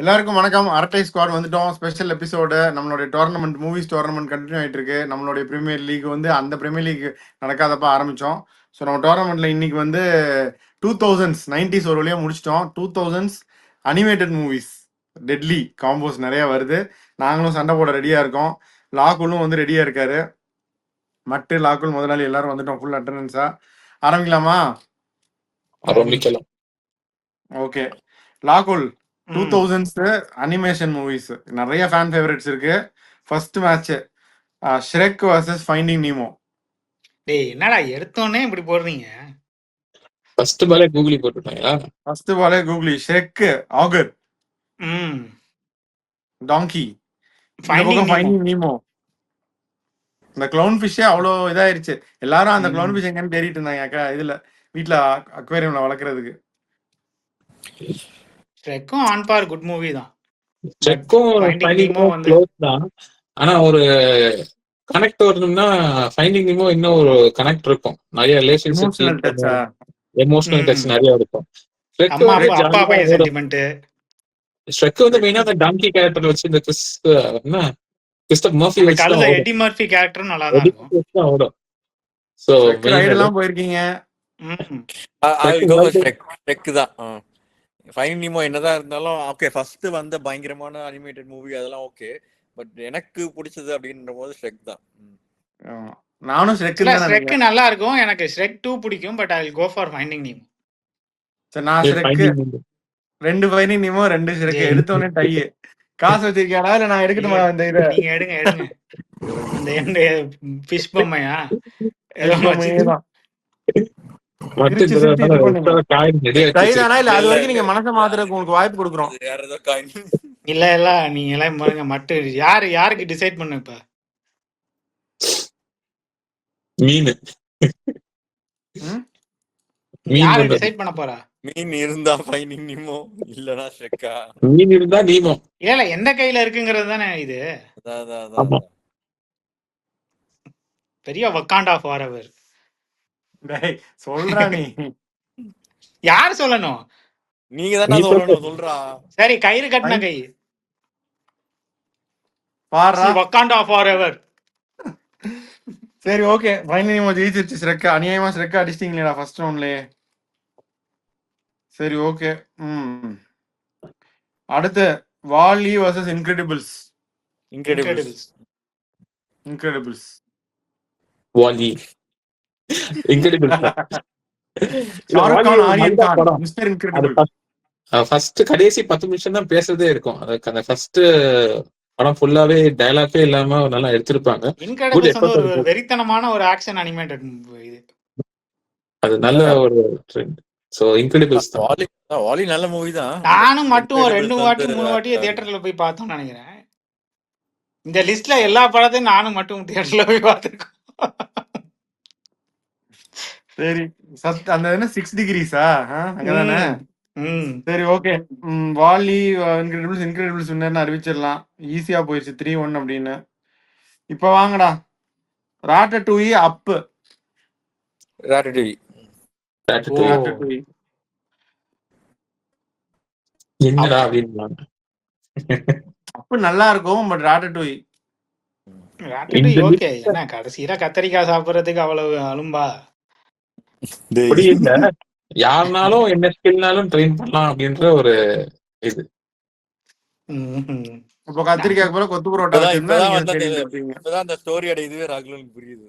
எல்லாருக்கும் வணக்கம். அரட்டை ஸ்குவாட் வந்துட்டோம். Special episode. நம்மளுடைய டோர்னமெண்ட், மூவிஸ் டோர்னமெண்ட் கண்டினியூ ஆயிட்டு இருக்கு. நம்மளுடைய பிரீமியர் லீக் வந்து அந்த பிரீமியர் லீக் நடக்காதப்ப ஆரம்பிச்சோம். ஸோ நம்ம டோர்னமெண்ட்ல இன்னைக்கு வந்து 2090s ஒரு வழியா முடிச்சிட்டோம். 2000s animated movies deadly combos நிறைய வருது. நாங்களும் சண்டை போட ரெடியா இருக்கோம். லாக்குலும் வந்து ரெடியா இருக்காரு. மட்டு லாக்குல் முதலாளி எல்லாரும் வந்துட்டோம் ஃபுல் அட்டண்டன்ஸா. ஆரம்பிக்கலாமா? ஆரம்பிக்கலாம். ஓகே, லாக்குல் 2000s அனிமேஷன் மூவிஸ் நிறைய ஃபேன் ஃபேவரட்ஸ் இருக்கு. First match Shrek versus Finding Nemo. டேய் என்னடா எடுத்தோனே இப்படி போடுறீங்க? ஃபர்ஸ்ட் பாலே கூகுளி போட்டுட்டாங்களா? ஃபர்ஸ்ட் பாலே கூகுளி. ஷ்ரெக் ஆகர், டாங்கி, இந்த பக்கம் ஃபைண்டிங் நீமோ. இந்த க்ளவுன் ஃபிஷ்ஷே அவ்வளோ இதாயிருச்சு. எல்லாரும் அந்த க்ளவுன் ஃபிஷ் எங்கன்னு தேடிட்டு இருந்தாங்க அக்கா இதுல வீட்டுல அக்வேரியம்ல வளர்க்கறதுக்கு. ஷ்ரெக்கும் ஆன் பார் குட் மூவி தான். ஷ்ரெக்கும் ஃபைண்டிங் நீமோ க்ளோஸ் தான். ஆனா ஒரு கனெக்ட் வரணும்னா ஃபைண்டிங் நீமோ இன்னும் ஒரு கனெக்ட் இருக்கும். நிறைய ரிலேஷன்ஷிப், எமோஷனல் டச் நிறைய இருக்கும். ஷ்ரெக் வந்து அப்பா பையன் சென்டிமெண்ட். ஷ்ரெக் வந்து மெயினா அந்த டாங்கி கேரக்டர் வச்சு இந்த கிறிஸ்டோபர் மர்ஃபி வச்சு கழுத எடி மர்ஃபி கேரக்டரும் நல்லா தான் இருக்கும். ஓடும். சோ ரைடெல்லாம் போயிருக்கீங்க. ஷ்ரெக் தான். ஃபைண்டிங் நீமோ என்னதான் இருந்தாலும் ஓகே, ஃபர்ஸ்ட் வந்த பயங்கரமான அனிமேட்டட் மூவி அதெல்லாம் ஓகே, பட் எனக்கு பிடிச்சது அப்படின்ற போது ஷ்ரெக் தான். நானும் ஷ்ரெக் நல்லா இருக்கும். எனக்கு ஷ்ரெக் 2 பிடிக்கும், but I will go for finding Nemo. சரி, நான் ஷ்ரெக் 2 ஃபைண்டிங் நீமோ 2 ஷ்ரெக் எடுத்தோனே டை. காசு வச்சிருக்கியாடா இல்ல நான் எடுக்கட்டுமா? இந்த இத நீங்க எடுங்க. இந்த ஃபிஷ் பொம்மையா ஏதோ வச்சிருக்கேன். நீங்க மனசை மாத்துறதுக்கு உங்களுக்கு வாய்ப்பு கொடுக்குறோம். இல்ல நீங்க எல்லாம் பாருங்க. மட்டு யாருக்கு டிசைட் பண்ணு? இப்ப யாரு டிசைட் பண்ண போறா? மீன் இருந்தா ஃபைண்டிங் நீமோ, இல்லனா ஷ்ரெக்கா. மீன் இருந்தா நீமோ. ஏல எந்த கையில இருக்குங்கிறது தானே இது. பெரிய வக்காண்டா ஃபாரெவர். டேய் சொல்றா நீ. யார் சொல்லணும்? நீங்க தான சொல்லணும். சொல்றா. சரி, கயிறு கட்டின கை. பாரா வக்காண்டா ஃபாரெவர். சரி ஓகே, ஃபைனலி நம்ம ஜெயிச்சிருச்சு. ஷ்ரெக் அநியாயமா ஷ்ரெக் அடிச்சிட்டீங்களா ஃபர்ஸ்ட் ரவுண்ட்லயே? சரி ஓகே. அடுத்து Wally versus Incredibles. Wally Incredibles. Shahrukh Khan, Aryan Khan, mister Incredible. First கடைசி 10 நிமிஷம் தான் பேசுறதே இருக்கும். அதுக்கு அந்த ஃபர்ஸ்ட் படம் ஃபுல்லாவே டயலாக்கே இல்லாம நல்லா எடுத்திருப்பாங்க. இன்கிரெடிபிள்ஸ் ஒரு வெறித்தனமான ஒரு ஆக்ஷன் அனிமேட்டட் இது. அது நல்ல ஒரு ட்ரெண்ட். சோ இன்கிரெடிபிள்ஸ் தான். வாலி நல்ல மூவி தான். நானும் மட்டும் 2 வாட்டி 3 வாட்டி தியேட்டர்ல போய் பார்த்தோம்னு நினைக்கிறேன். இந்த லிஸ்ட்ல எல்லா படத்தையும் நானும் மட்டும் தியேட்டர்ல போய் பார்த்திருக்கேன். சரி, அந்த என்ன 6 டிகிரிஸா அங்கதானே? சரி ஓகே, வாலி இன்கிரெடிபிள்ஸ் வின்னர்னு அறிவிச்சிடலாம். ஈஸியா போயிடுச்சு 3-1 அப்படின்னு. இப்ப வாங்கடா, ராட்டடூயி அப்பு. ராட்டடூயி என்னடா அப்படின்றாங்க. அப்பு நல்லா இருக்கும், பட் ராட்டடூயி ஓகே. என்ன கடைசியில கத்தரிக்காய் சாப்பிடுறதுக்கு அவ்வளவு அலும்பா? யாருனாலும் என்ன ஸ்கில்னாலும் ட்ரெயின் பண்ணலாம் அப்படின்ற ஒரு இது. இப்போ கத்திரிக்காய் போல கொத்து புரோட்டா இப்பதான் அந்த ஸ்டோரியோட இதுவே ராகுலுக்கு புரியுது.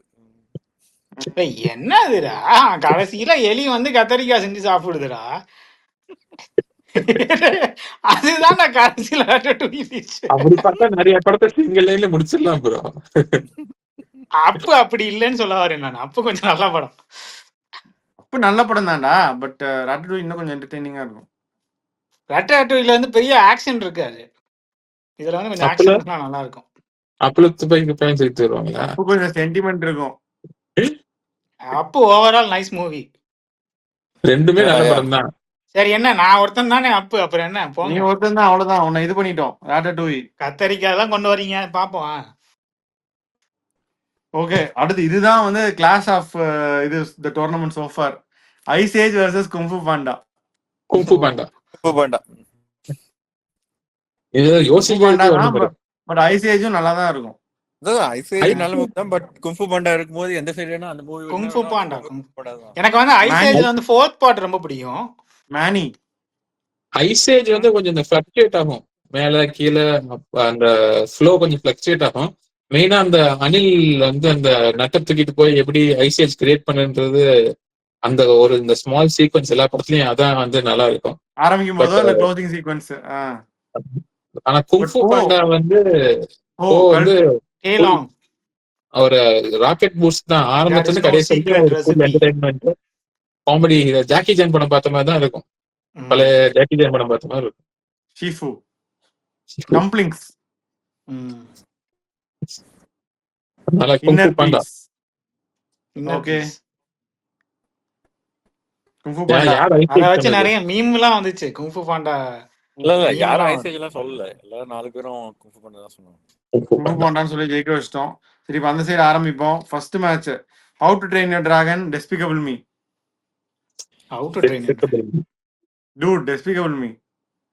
என்னதுடா கடைசியில எலி வந்து கத்தரிக்காய் செஞ்சு சாப்பிடுதுடா. அதுதான் கடைசியில அப்படி பார்த்தா நிறைய படத்தை சிங்கிள் லைன்ல முடிச்சிடலாம் ப்ரோ. அப்பு அப்படி இல்லைன்னு சொல்ல வரேன் நான். அப்பு கொஞ்சம் நல்ல படம். அப்பு நல்ல படம் தான்டா, பட் ராட்டடூயி இன்னும் கொஞ்சம் என்டர்டெய்னிங்கா இருக்கும். ராட்டடூயில வந்து பெரிய ஆக்ஷன் இருக்காது. இதுல வந்து கொஞ்சம் ஆக்ஷன்லாம் நல்லா இருக்கும். அப்புலத்து பைக்கு பையன் சேர்த்து வருவாங்க. அப்பு கொஞ்சம் சென்டிமெண்ட் இருக்கும். அப்பு ஓவரால் நைஸ் மூவி. ரெண்டுமே நல்ல படம் தான். சரி, என்ன நான் ஒருத்தன் தானே அப்பு, அப்புறம் என்ன? நீ ஒருத்தன் தான், அவ்வளவுதான். உன்னை இது பண்ணிட்டோம். ராட்டடூயி கத்தரிக்காய் தான் கொண்டு வரீங்க, பாப்போம். ஓகே, அடுத்து இதுதான் வந்து கிளாஸ் ஆஃப் இது the tournament so far. Ice Age versus Kung Fu Panda. Kung Fu Panda. இது குங்ஃபு யோசிக்கிறதுக்கே பாண்டா ஒண்ணும் தான், கிடையாது. பட் ஐஸ் ஏஜும் நல்லா தான் இருக்கும். அதான் ஐஸ் ஏஜ் ஐ- நல்ல மூவி தான், பட் குங்ஃபு பாண்டா இருக்கும்போது எந்த சைடு வேணா அந்த மூவி குங்ஃபு பாண்டா பாண்டா தான். எனக்கு வந்து ஐஸ் மேனி ஏஜ்ல வந்து 4th பார்ட் ரொம்ப பிடிக்கும். மேனி ஐஸ் ஏஜ் வந்து கொஞ்சம் இந்த ஃபிளக்சுவேட் ஆகும், மேல கீழே அந்த ஃப்ளோ கொஞ்சம் ஃபிளக்சுவேட் ஆகும். மெயினா அந்த அணில் வந்து அந்த நட்டை தூக்கிட்டு போய் எப்படி ஐஸ் ஏஜ் கிரியேட் பண்ணுன்றது, அந்த ஒரு இந்த ஸ்மால் சீக்வன்ஸ் எல்லா படத்துலயும் அதான் வந்து நல்லா இருக்கும். ஆரம்பிக்கும் பட் போதோ இல்ல க்ளோசிங் சீக்வன்ஸ். ஆனா பட் குங்ஃபு போ பாண்டா வந்து போ வந்து கல்ட். ஏலாங் ஒரு ராக்கெட் பூஸ்ட் தான், தேர் ஆரம்பத்துல இஸ் இருந்து நோ கடைசி வரைக்கும் சீக்ரெட் ஒரு full recipe. Entertainment comedy. Jackie Chan படம் பார்த்த மாதிரி தான் இருக்கும், பழைய ஜாக்கி ஜான் படம் பார்த்த மாதிரி இருக்கும். ஷீஃபு டம்ப்ளிங்ஸ் அதனால Kung Fu inner panda. Peace. Okay Kung Fu யார் பாண்டா யார் ஐஸ் அதை ஏஜ் வச்சு பண்ணது? நிறைய மீம்லாம் வந்துச்சு. குங்ஃபு பாண்டா இல்ல யாரும் மீம்லாம் ஐஸ் ஏஜ் எல்லாம் சொல்லல, எல்லாரும் 4 பேரும் குங்ஃபு பாண்டா தான் சொன்னாங்க. Kung fu kung fu Panda. பாண்டான்னு சொல்லி ஜெயிக்க வச்சிட்டோம். சரி இப்ப அந்த சைடு ஆரம்பிப்போம். First match how to Train Your dragon despicable me. How to train dude despicable me.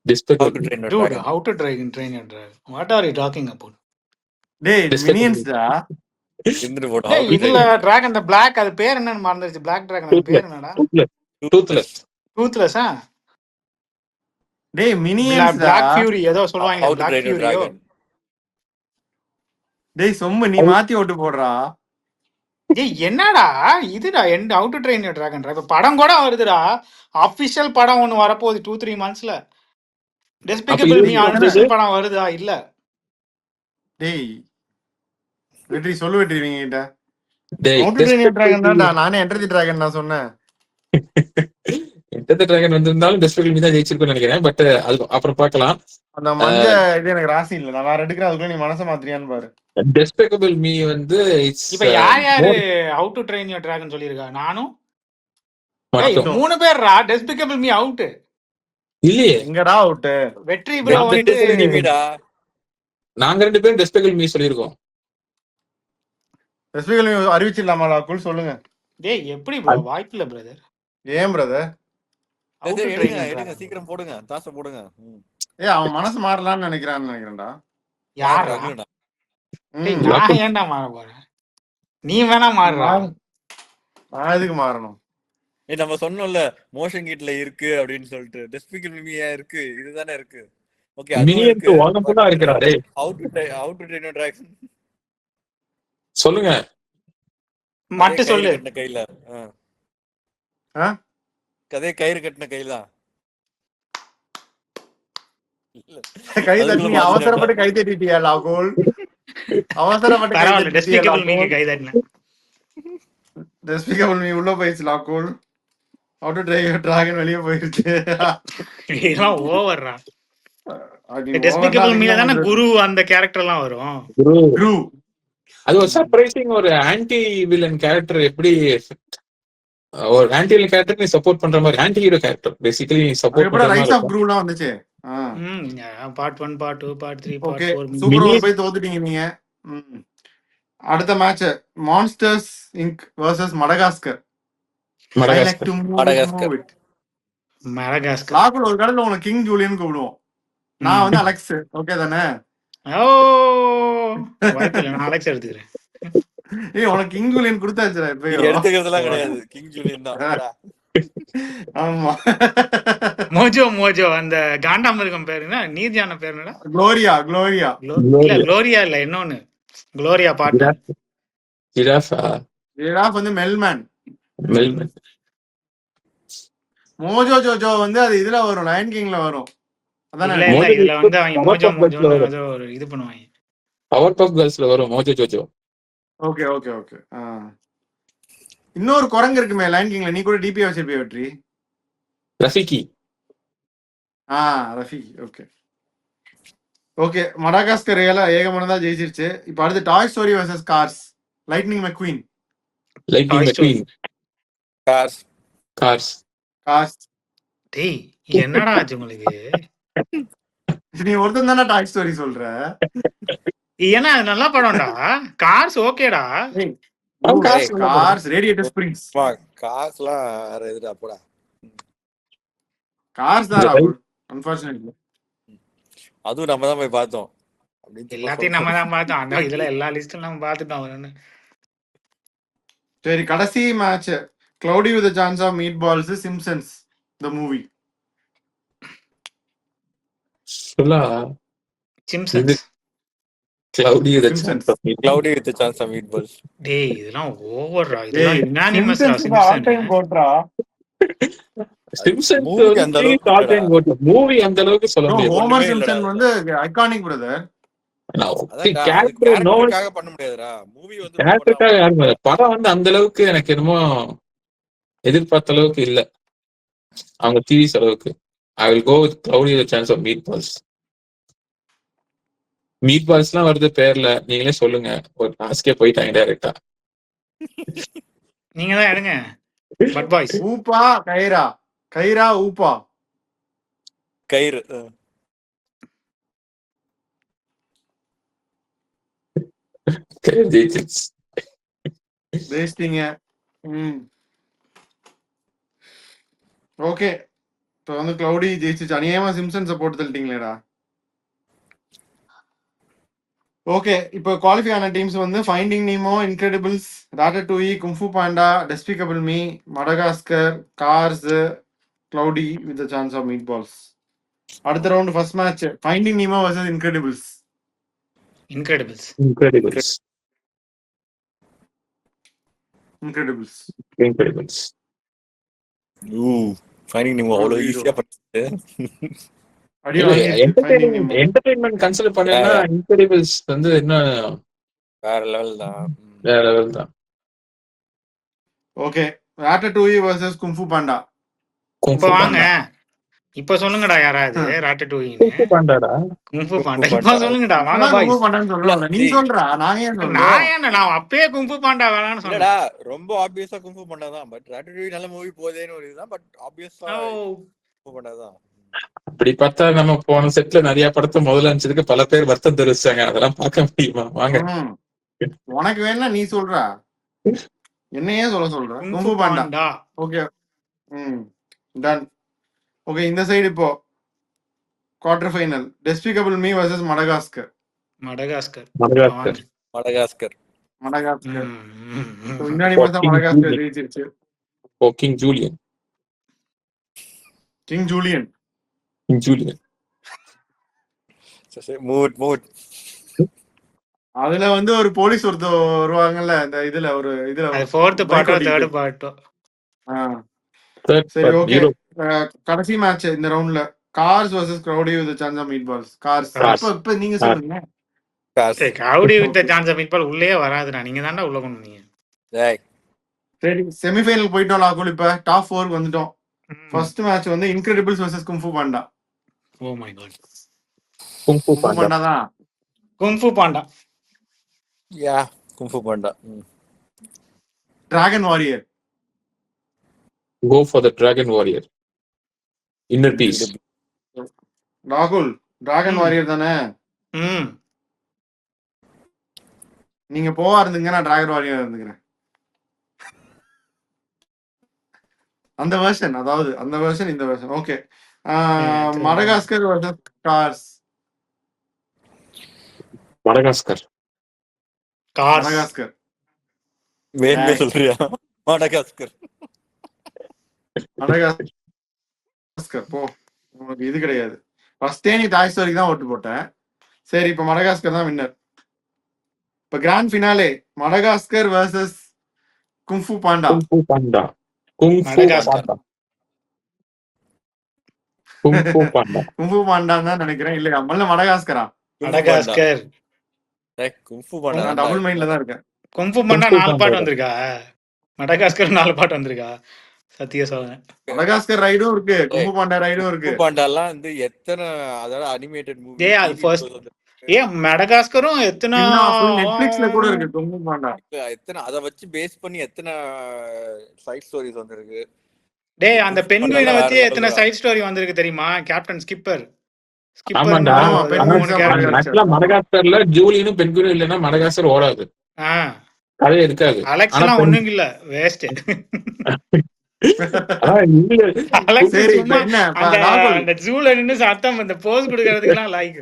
How to Train Your dude Dragon. how to train your dragon. What are you talking about? டேய் Despicable Minions டா. இருந்துட்டு போட்டோம். டேய் How to இதுல Train Your Dragon அந்த black அது பேர் என்னன்னு மறந்துருச்சு. பிளாக் டிராகன் அது பேர் என்னடா? டூத்லெஸ். டூத்லெஸ். டேய் மினியன்ஸ் டா. பிளாக் ஃபியூரி ஏதோ சொல்வாங்க. How to black Train Your ஃபியூரியோ. Dragon. டேய் சொம்மு நீ மாத்தி ஓட்டு போடுறா. ஏய் என்னடா இதுடா and How to Train Your Dragon. இப்ப படம் கூட வருதுடா. அபிஷியல் படம் ஒன்னு வரப்போகுது 2-3 monthsல. டெஸ்பிகபிள் மீ அன்அபிஷியல் படம் வருதா? இல்ல டேய் வெற்றி சொல்லு வெற்றி நீங்க கிட்ட. டேய் how to Train Your dragon தான்டா. நானே என்டர் தி டிராகன் நான் சொன்னேன். என்டர் தி டிராகன் வந்திருந்தாலும் டெஸ்பிகபிள் மீ தான் ஜெயிச்சிருக்கும்னு நினைக்கிறேன். பட் அது அப்புறம் பார்க்கலாம். அந்த மஞ்ச இது எனக்கு ராசி இல்ல. நான் வேற எடுக்கிறேன், அதுக்குள்ள நீ மனசை மாத்திரியான்னு பாரு. டெஸ்பிகபிள் மீ வந்து இப்ப யார் யாரு How to Train Your Dragon சொல்லிருக்கா? நானும் டேய் 3 பேர்ரா. Despicable me out. இல்லையே, எங்கடா அவுட்? வெற்றி ப்ரோ வந்து Meடா. நாங்க 2 பேரும் டெஸ்பிகபிள் மீ சொல்லியிருக்கோம். டெஸ்பிகபிள் மீ அறிவிச்சிடலாமா லாக்குள் சொல்லுங்க. டேய் எப்படி ப்ரோ? வாய்ப்பு இல்ல பிரதர். ஏன் பிரதர்? How to train எடுங்க your எடுங்க dragon. சீக்கிரம் போடுங்க, தாசை போடுங்க. ஏய் அவன் மனசு மாறலாம்னு நினைக்கிறான்டா. யாரா? ரகுடா. டேய் நான் ஏன்டா மாற போறேன்? நீ வேணா மாறுறா. நான் எதுக்கு மாறணும்? நம்ம சொன்னோம்ல மோஷன் கிட்ல இருக்கு அப்படின்னு சொல்லிட்டு. டெஸ்பிகபிள் மீயா இருக்கு, இதுதானே இருக்கு. ஓகே அது மினியன்க்கு வாங்கப்படா இருக்கிறாரே. How to Train Your Dragon. சொல்லுங்க மட்டும் சொல்லு. கட்டின கையில ஆ? கதையை கயிறு கட்டின கையில. கை தட்டி நீ அவசரப்பட்டு கை தட்டிட்டியா லாகுல்? அவசரப்பட்டு கை பரவாயில்ல. தட்டிட்டியா டெஸ்பிகபிள் மீ லாகுல்? கை தட்டினேன். டெஸ்பிகபிள் மீ உள்ள போயிடுச்சு லாகுல். How to Train Your Dragon வெளியே போயிருச்சு. இதெல்லாம் ஓவர்ரா. அது டெஸ்பிகபிள் மீல தானே குரு அந்த கேரக்டர் எல்லாம் வரும். குரு. அது ஒரு சர்ப்ரைசிங் ஒரு ஆன்டி வில்லன் கேரக்டர். எப்படி ஒரு ஆன்டி வில்லன் கேரக்டர் நீ சப்போர்ட் பண்ற மாதிரி, anti hero character basically support எப்படா பண்ற ரைஸ் மாதிரி ஆஃப் குருலாம் வந்துச்சு? Part 1 part 2 part 3 part okay 4. Super over போய் தோத்துட்டீங்க நீங்க. அடுத்த match Monsters Inc versus Madagascar. Madagascar. Madagascar. Madagascar. லாகுல் ஒரு கடல உனக்கு கிங் ஜூலியன் கூப்பிடுவோம். நான் வந்து அலெக்ஸ். ஓகே தானே? ஓ வாய்ப்பு இல்ல. நான் அலெக்ஸ் எடுத்துக்கிறேன். ஏய் உனக்கு கிங் ஜூலியன் கொடுத்தாச்சுடா நீ இப்ப. எடுத்துக்கிறதுலாம் கிடையாது, கிங் ஜூலியன் தான். ஆமா மோஜோ அந்த காண்டாமிருகம் பேரு என்ன? நீர்ஜான பேர் என்னடா? குளோரியா. குளோரியா இல்ல குளோரியா இல்ல, இன்னொன்னு குளோரியா பாட்டு. ஜிராஃப் வந்து மெல்மேன். மெல்மன். மோஜோ ஜோஜோ வந்து அது இதுல வரும், லயன் கிங்ல வரும். அதானே? இல்ல இல்ல இதுல வந்து அவங்க மோஜோ ஏதோ ஒரு இது பண்ணுவாங்க. பவர் பஃப் கேர்ள்ஸ்ல வரும் Mojo Jojo. Okay okay okay. இன்னொரு குரங்கு இருக்குமே லயன் கிங்ல, நீ கூட டிபி வச்சிருப்பிய வெற்றி. ரஃபிகி. ரஃபி. Okay okay. மடகாஸ்கர் ஏகமனதா ஜெயிச்சிருச்சு. இப்ப அடுத்து Toy Story versus Cars. Lightning McQueen. Lightning McQueen. Cars. Cars. Cars. டேய் என்னடா ஆச்சு உங்களுக்கு? நீ ஒருத்தன் தானே டாய் ஸ்டோரி சொல்ற? ஏன்னா அது நல்ல படம்டா. கார்ஸ் ஓகேடா. Cars Radiator Springs. கார்ஸ்லாம் வேற எதுடா போடா. கார்ஸ் தான் ராகுல். அன்ஃபார்ச்சுனேட்லி அதுவும் நம்ம தான் போய் பார்த்தோம் அப்படின்னு எல்லாத்தையும் நம்ம தான் பார்த்தோம். அந்த இதுல எல்லா லிஸ்டும் நம்ம பார்த்துட்டோம். அவரு சரி, கடைசி match Cloudy with chance of meatballs Simpsons the movie. Simpsons Cloudy Simpsons. Cloudy with chance of meatballs. டேய் இதெல்லாம் ஓவர்ரா. இதெல்லாம் யுனானிமஸ்ரா. மூவி அந்த அளவுக்கு மூவி அந்த அளவுக்கு சொல்ல முடியாது. ஹோமர் சிம்சன் வந்து ஐகானிக் பிரதர். கேரக்டருக்காக பண்ண முடியாதுடா. மூவி வந்து கேரக்டருக்காக யாரும் இல்ல. படம் வந்து அந்த அளவுக்கு எனக்கு என்னமோ எதிர்பார்த்த அளவுக்கு இல்ல, அவங்க டிவிஸ் அளவுக்கு. I will go with Cloudy with chance of Meatballs. Meat பால்ஸ்லாம் வருது பேர்ல, நீங்களே சொல்லுங்க. ஒரு டாஸ்கே போயிட்டாங்க டைரக்டா. நீங்க தான் எடுங்க. பட் பாய்ஸ் ஊப்பா கைரா, கைரா ஊப்பா கயிறு. பேசிட்டீங்க. ஓகே, இப்போ வந்து கிளவுடி ஜெயிச்சிச்சு. அநியாயமா சிம்சன்ஸை போட்டு தள்ளிட்டீங்களேடா. ஓகே, இப்போ குவாலிஃபை ஆன டீம்ஸ் வந்து Finding Nemo, Incredibles, Ratatouille, Kung Fu Panda, Despicable Me, Madagascar, Cars, Cloudy with chance of Meatballs. அடுத்த round first match Finding Nemo versus Incredibles. Incredibles Incredibles Incredibles Incredibles. Finding Nemo அவ்வளவு ஈஸியா பண்ணிட்டு அடி வாங்கிடுச்சு Finding Nemo. Entertainment consider பண்ணா Incredibles வந்து இன்னும் வேற லெவல் தான். வேற லெவல் தான். Okay, Ratatouille versus Kung Fu Panda. இப்ப வாங்க, இப்ப சொல்லுங்கடா யாராவது ராட்டடூயின்னு. குங்ஃபு பாண்டாடா. குங்ஃபு பாண்டா இப்ப சொல்லுங்கடா. வாங்க பாய்ஸ். குங்ஃபு பாண்டான்னு சொல்றோம்ல, நீ சொல்றா, நான் ஏன் சொல்றேன்? நான் அப்பயே குங்ஃபு பாண்டா வேணாம்னு சொன்னேன். இல்லடா, ரொம்ப ஆப்வியஸா குங்ஃபு பாண்டா தான். பட் ராட்டடூயி நல்ல மூவி போதேன்னு ஒரு இதுதான். பட் ஆப்வியஸா குங்ஃபு பாண்டா தான். அப்படி பார்த்தா நம்ம போன செட்ல நிறைய படத்தை முதல்ல அனுப்பிச்சதுக்கு பல பேர் வருத்தம் தெரிவிச்சாங்க. அதெல்லாம் பார்க்க முடியுமா? வாங்க, உனக்கு வேணா நீ சொல்றா, என்னையே சொல்ற. Kung Fu Panda. Okay, done. Okay, இந்த சைடு இப்போ quarter final Despicable Me versus Madagascar. Madagascar Madagascar Madagascar Madagascar யுனானிமஸா மடகாஸ்கர் ஜெயிச்சிருச்சு. Oh King Julien. King Julien. King Julien. Mood அதுல வந்து ஒரு போலீஸ் ஒருத்தர் வருவாங்கல்ல, இந்த இதுல ஒரு இதுல அது ஃபோர்த் பார்ட்டோ தேர்ட் பார்ட்டோ. சரி, ஓகே. கடைசி மேட்ச் இந்த ரவுண்ட்ல Cars versus Cloudy with chance of Meatballs. Cars. இப்ப நீங்க சொல்லுங்க. Cloudy with chance of Meatball உள்ளே வராதுடா. நீங்க தான்டா உள்ள கொண்டு வந்தீங்க. சரி, செமிஃபைனல் போயிட்டோம். லாக்குல் இப்ப டாப் 4 வந்துட்டோம். ஃபர்ஸ்ட் மேட்ச் வந்து Incredibles versus Kung Fu Panda. Oh my God, Kung Fu Panda தான். Kung Fu Panda. Yeah, Kung Fu Panda. Dragon Warrior. Go for the Dragon Warrior. Inner Peace. ராகுல், டிராகன் வாரியர் தானே? நீங்க போவா இருந்துங்க, நான் டிராகன் வாரியர் இருந்துக்கிறேன். அந்த வெர்ஷன், அதாவது அந்த வெர்ஷன் இந்த version. Okay, Madagascar versus cars. Madagascar. Madagascar. வேணுமே சொல்றியா? மடகாஸ்கர். மடகாஸ்கர் போ, உனக்கு இது கிடையாது. ஃபர்ஸ்டே நீ டாய் ஸ்டோரிக்கு தான் ஓட்டு போட்டேன். சரி, இப்ப மடகாஸ்கர் தான் வின்னர். இப்ப grand finale Madagascar versus Kung Fu Panda. Kung Fu Panda. Kung Fu Panda. Kung Fu Panda. Kung Fu Panda தான் நினைக்கிறேன். இல்லையா, மல்ல மடகாஸ்கரா? மடகாஸ்கர். குங்ஃபு பாண்டா. நான் டபுள் மைண்ட்ல தான் இருக்கேன். குங்ஃபு பாண்டா 4 பாட்டு வந்திருக்கா? மடகாஸ்கர் 4 பாட்டு வந்திருக்கா? சத்திய சொல்றேன். மடகாஸ்கர் ரைடும் இருக்கு, குங்ஃபு பாண்டா ரைடும் இருக்கு. குங்ஃபு பாண்டாலாம் வந்து எத்தனை அதாவது அனிமேட்டட் மூவி. அது ஃபர்ஸ்ட் மடகாஸ்கரும் எத்தனை நெட்ஃபிளிக்ஸ்ல கூட இருக்கு குங்ஃபு பாண்டா. எத்தனை அத வச்சு பேஸ் பண்ணி எத்தனை சைட் ஸ்டோரிஸ் வந்திருக்கு. டேய், அந்த பென்குயினை வச்சு எத்தனை சைட் ஸ்டோரி வந்திருக்கு தெரியுமா? Captain skipper. ஆமாண்டா. மடகாஸ்கர்ல ஜூலியனும் பென்குயினும் இல்லைன்னா மடகாஸ்கர் ஓடாது, கதையே இருக்காது. அலெக்ஸ்லாம் ஒண்ணும் இல்ல, வேஸ்ட். அலெக்ஸ் சரி இப்ப சும்மா என்ன அந்த ராகுல் அந்த ஜூல நின்னு சத்தம் இந்த போஸ் கொடுக்கறதுக்குலாம் லைக்.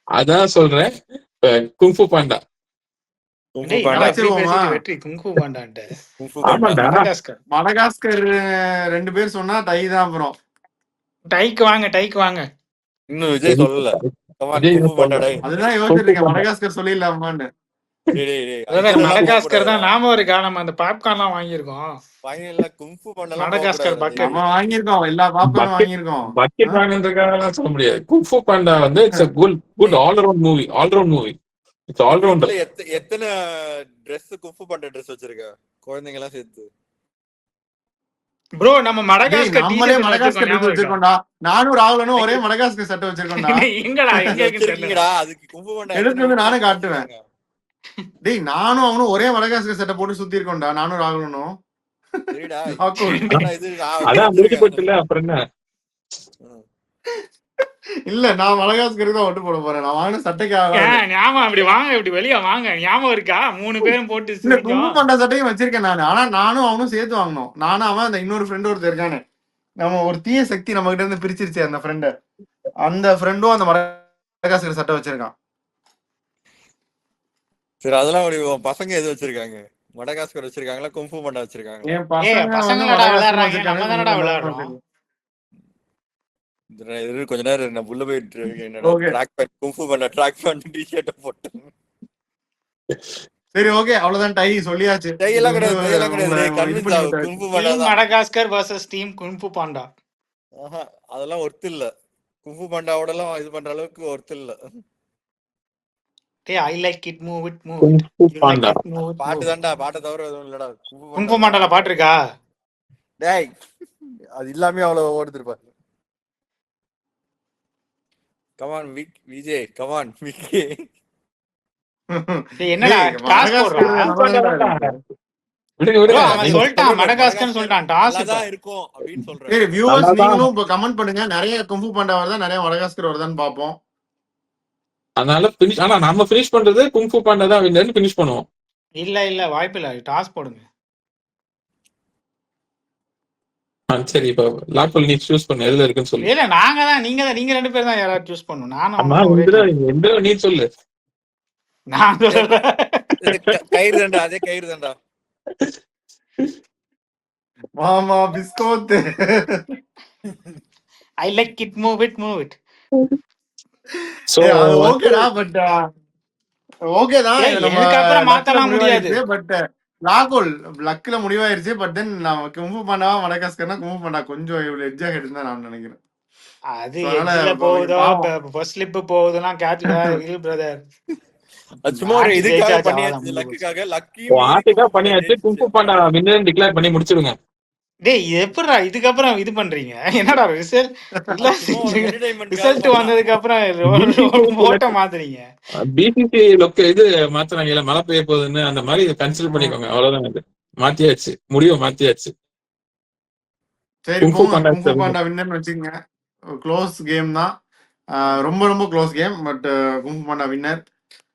அதான் சொல்றேன், குங்ஃபு பாண்டா. குங்ஃபு டேய் பாண்டா என்னடா இப்படி வச்சிருவோமா? பேசிட்டு வெற்றி குங்ஃபு பாண்டான்ட்டு. குங்ஃபு பாண்டா ஆமாண்டா, மடகாஸ்கர் மடகாஸ்கர் 2 பேர் சொன்னா டை தான் அப்புறம். டைக்கு வாங்க. இன்னும் விஜய் சொல்லல. கமான் விஜய் குங்ஃபு பாண்டா டேய். அதுதான் குங்ஃபு யோசிச்சிருக்கேன் பாண்டா. மடகாஸ்கர் சொல்லிடலாமான்னு. டேய் பிரதர் ஐபிஎல் எல்லாம் போக மடகாஸ்கர் தான் கூடாதுடா. நாம இருக்கா, நம்ம அந்த பாப்கார்ன்லாம் வாங்கியிருக்கோம். ஃபைனல்ல குங்ஃபு பாண்டா எல்லாம் போக மடகாஸ்கர் கூடாதுடா பக்கெட். நம்ம டேய். வாங்கியிருக்கோம், எல்லா பாப்பனும் பக்கெட் வாங்கியிருக்கோம். பக்கெட் வாங்கினதுக்காக சொல்ல முடியாது. குங்ஃபு பாண்டா வந்து it's a good all-round movie. It's நீ ஆல்ரவுண்டர். வீட்ல எத்தனை Dress குங்ஃபு பாண்டா Dress வச்சிருக்க? குழந்தைங்க எல்லாம் சேர்த்து. ப்ரோ நம்ம டேய் மடகாஸ்கர் நம்மளே டிஷர்ட் மடகாஸ்கர் வச்சிருக்கோம், ட்ரெஸ் ஞாபகம் இருக்கா? வச்சிருக்கோம்டா. நானும் ராகுலனும் ஒரே மடகாஸ்கர் சட்டை வச்சிருக்கோம்டா. எங்கடா அது எங்க இருக்குன்னு தெரியல. வச்சிருக்கீங்கடா. அதுக்கு குங்ஃபு பாண்டா எடுத்து எத்தனை வந்து நானே வித்தியாசம் காட்டுவேன். வச்சிருக்காங்க? டேய் நானும் அவனும் ஒரே மடகாஸ்கர் சட்டை போட்டு சுத்தி இருக்கோம்டா, நானும் ராகுலனும். சரிடா. ராகுல் குங்ஃபு பாண்டா இது நான் அதான் முடிஞ்சு வச்சிருக்கேன். போட்டுல, அப்புறம் என்ன? இல்ல நான் மடகாஸ்கருக்கு தான் ஒட்டு போட போறேன். நான் வாங்கின சட்டைக்கு ஆகாது. ஞாபகம் அப்படி வாங்க, இப்படி வெளிய வாங்க, ஞாபகம் இருக்கா? 3 பேரும் போட்டு இல்ல குங்கு சிரிச்சோம். பாண்டா சட்டையும் வச்சிருக்கேன் நானு. ஆனா நானும் அவனும் சேர்த்து வாங்கினோம். நானும் அவன், அந்த இன்னொரு ஃப்ரெண்ட் ஒருத்தர் இருக்கானே, நம்ம ஒரு தீய சக்தி நம்ம கிட்ட இருந்து பிரிச்சிருச்சு அந்த ஃப்ரெண்ட. அந்த ஃப்ரெண்டும் அந்த மடகாஸ்கர் சட்டை வச்சிருக்கான். சரி அதெல்லாம் உன் பசங்க எது வச்சிருக்காங்க? மடகாஸ்கர் வச்சிருக்காங்களா குங்ஃபு பாண்டா வச்சிருக்காங்களா? என் பசங்க வந்து பசங்களடா மடகாஸ்கர் விளையாடுறாங்க, வச்சிருக்காங்க, நம்ம தானடா குங்கு பாண்டா விளையாடுறோம். வச்சிருக்காங்க. கொஞ்ச நேரம் நான் உள்ள போயிட்டு என்னடா okay track pant Kung Fu Panda track pant t-shirt போட்டேன். சரி ஓகே அவ்வளவுதான், டை சொல்லியாச்சு. இது டையெல்லாம் வந்து கிடையாது, டையெல்லாம் உங்களை கிடையாது. இது கன்வின்ஸ் பண்ணி ஆகும். விட்டாச்சு. குங்ஃபு பாண்டா டீம் தான். Madagascar vs team Kung Fu Panda. ஆஹா அதெல்லாம் ஒர்த் இல்ல. குங்ஃபு பாண்டாவோட எல்லாம் இது பண்ற அளவுக்கு ஒர்த் இல்ல. டேய் ஐ like it move it move. Kung fu you like Panda. It move it பாட்டு மூவ். தான்டா. பாட்டை தவிர எதுவும் இல்லடா. குங்ஃபு பாண்டா குங்ஃபு பாண்டால தான். பாட்டு இருக்கா? டேய் அது இல்லாமே அவ்வளவு ஓடுதுப்பா. Come on Vijay come on Vicky. டேய் என்னடா டேய் டாஸ் போடுறா? மடகாஸ்கர் நல்லாதான்டா இருக்கு. விடுங்க ப்ரோ விடுங்க. அவன் நீங்க சொல்லிட்டான், மடகாஸ்கர்னு சொல்லிட்டான். டாஸ் இப்ப நல்லாதான் இருக்கும் அப்படின்னு சொல்றேன். சரி வியூவர்ஸ் நல்லாதான். நீங்களும் இப்ப கமெண்ட் பண்ணுங்க, நிறைய குங்ஃபு பாண்டா வருதா நிறைய மடகாஸ்கர் வருதான்னு பாப்போம். அதனால பினிஷ், ஆனா நம்ம பினிஷ் பண்றது குங்ஃபு பாண்டா தான் வின்னு பினிஷ் பண்ணுவோம். இல்ல வாய்ப்பு இல்ல, டாஸ் போடுங்க. சரி, இப்ப லாக்பல் நீ சூஸ் பண்ணு, எதுல இருக்குன்னு சொல்லு. இல்ல நீங்க 2 பேர் தான் யாராவது சூஸ் பண்ணணும். நானும் ஆமா, அவனும் ஒரே டீம். இந்த நீ சொல்லு. நான் சொல்லல. இது கயிறு தான்டா. அதே கயிறு தான்டா. மாமா பிஸ்கோத். I like it move it move it. So அது ஓகேடா, பட் ஓகே தான். ஏய் இது நம்ம இதுக்கப்புறம் லக்ல மாத்தலாம் முடியாது. முடிவாயிருச்சு. பட் ராகுல் லக்ல முடிவாயிருச்சு. பட் தென் நம்ம குங்ஃபு பாண்டாவா மடகாஸ்கர்னா குங்ஃபு பாண்டா கொஞ்சம் இவ்வளவு எட்ஜ் ஆகிட்டு தான் நான் நினைக்கிறேன். அது So, அதனால எட்ஜ்ல இப்ப போகுதோ பாவம். ஃபர்ஸ்ட் ஸ்லிப் போகுதுலாம் கேட்ச் இல் பிரதர். அது சும்மா ஒரு மேட்ச் இதுக்காக ஜெயிச்சாச்சு, அவ்வளவுதான் பண்ணியாச்சு. முடிஞ்சு போச்சு. லக்குக்காக லக்கியும் ஆட்டுக்கா பண்ணியாச்சு. குங்ஃபு பாண்டா வின்னு டிக்ளேர் பண்ணி முடிச்சிடுங்க. டேய் எப்படிடா இதுக்கப்புறம் இது பண்றீங்க? என்னடா ரிசல்ட் இல்ல, சும்மா ஒரு என்டர்டைன்மெண்ட்காக ரிசல்ட் பண்ணலாம். வந்ததுக்கு அப்புறம் ஓட்ட மாத்துறீங்க. பிசிசி இது மாத்துறாங்கல்ல, மழை பெய்ய போகுதுன்னு, அந்த மாதிரி இதை கன்சிடர் பண்ணிக்கோங்க. அவ்வளவுதான். இது மாத்தியாச்சு, முடிவை மாத்தியாச்சு. சரி குங்ஃபு போங்க, பாண்டா குங்ஃபு பாண்டா வின்னர்னு வச்சுக்கோங்க. க்ளோஸ் கேம் தான், ரொம்ப close game. But kung fu Panda winner.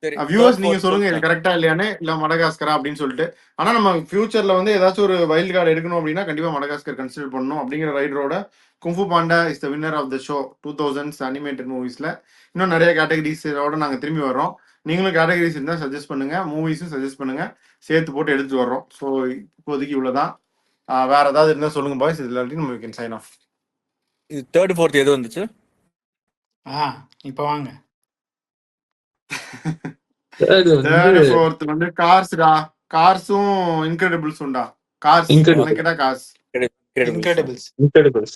சரி வியூவர்ஸ் தேர்ட் நீங்க ஃபோர்த் சொல்லுங்க இது சொல்லிட்டேன். கரெக்டா இல்லையானு, இல்ல மடகாஸ்கரா அப்படின்னு சொல்லிட்டு. ஆனா நம்ம ஃபியூச்சர்ல வந்து ஏதாச்சும் ஒரு வைல்ட் கார்டு எடுக்கணும் அப்படின்னா கண்டிப்பா மடகாஸ்கர் கன்சிடர் பண்ணணும் அப்படிங்கிற ரைடரோட Kung Fu Panda is the winner of the show 2000s animated மூவிஸ்ல. இன்னும் நிறைய கேட்டகரிஸோட நாங்க திரும்பி வர்றோம். நீங்களும் கேட்டகரிஸ் இருந்தா சஜஸ்ட் பண்ணுங்க, மூவிஸும் சஜஸ்ட் பண்ணுங்க, சேர்த்து போட்டு எடுத்து வர்றோம். ஸோ இப்போதைக்கு இவ்வளவுதான். வேற ஏதாவது இருந்தா சொல்லுங்க பாய்ஸ், இது இல்லாட்டி நம்ம கேன் சைன் ஆஃப். இது தேர்ட் ஃபோர்த் எது வந்துச்சு? இப்ப வாங்க. அது வந்து தேர்ட் ஃபோர்த் வந்து கார்ஸ்டா. கார்ஸும் இன்கிரெடிபிள்ஸும்டா. Cars Incredibles. எனக்கு கேட்டா கார்ஸ். இன்கிரெடிபிள்ஸ். இன்கிரெடிபிள்ஸ்.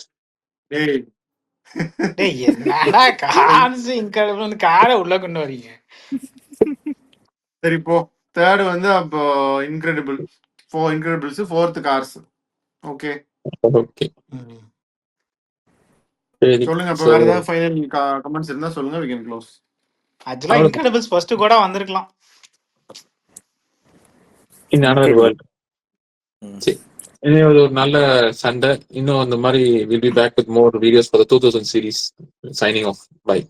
டேய் டேய் என்னடா கார்ஸ் இன்கிரெடிபிள் காரை உள்ள கொண்டு வரீங்க? சரி போ. தேர்ட் வந்து அப்போ incredible, Incredibles. Fourth cars. Okay okay, சரி. சொல்லுங்க. இப்போ So, வேற ஏதாவது ஃபைனல் கமெண்ட்ஸ் இருந்தா சொல்லுங்க, we can close. ஆக்சுவலா இன்கிரெடிபிள்ஸ் ஃபர்ஸ்ட் கூட வந்திருக்கலாம். in another world. சரி, இனி ஒரு நல்ல சண்டை. இன்னும் அந்த மாதிரி will be back with more videos for the 2000 series. Signing off. Bye.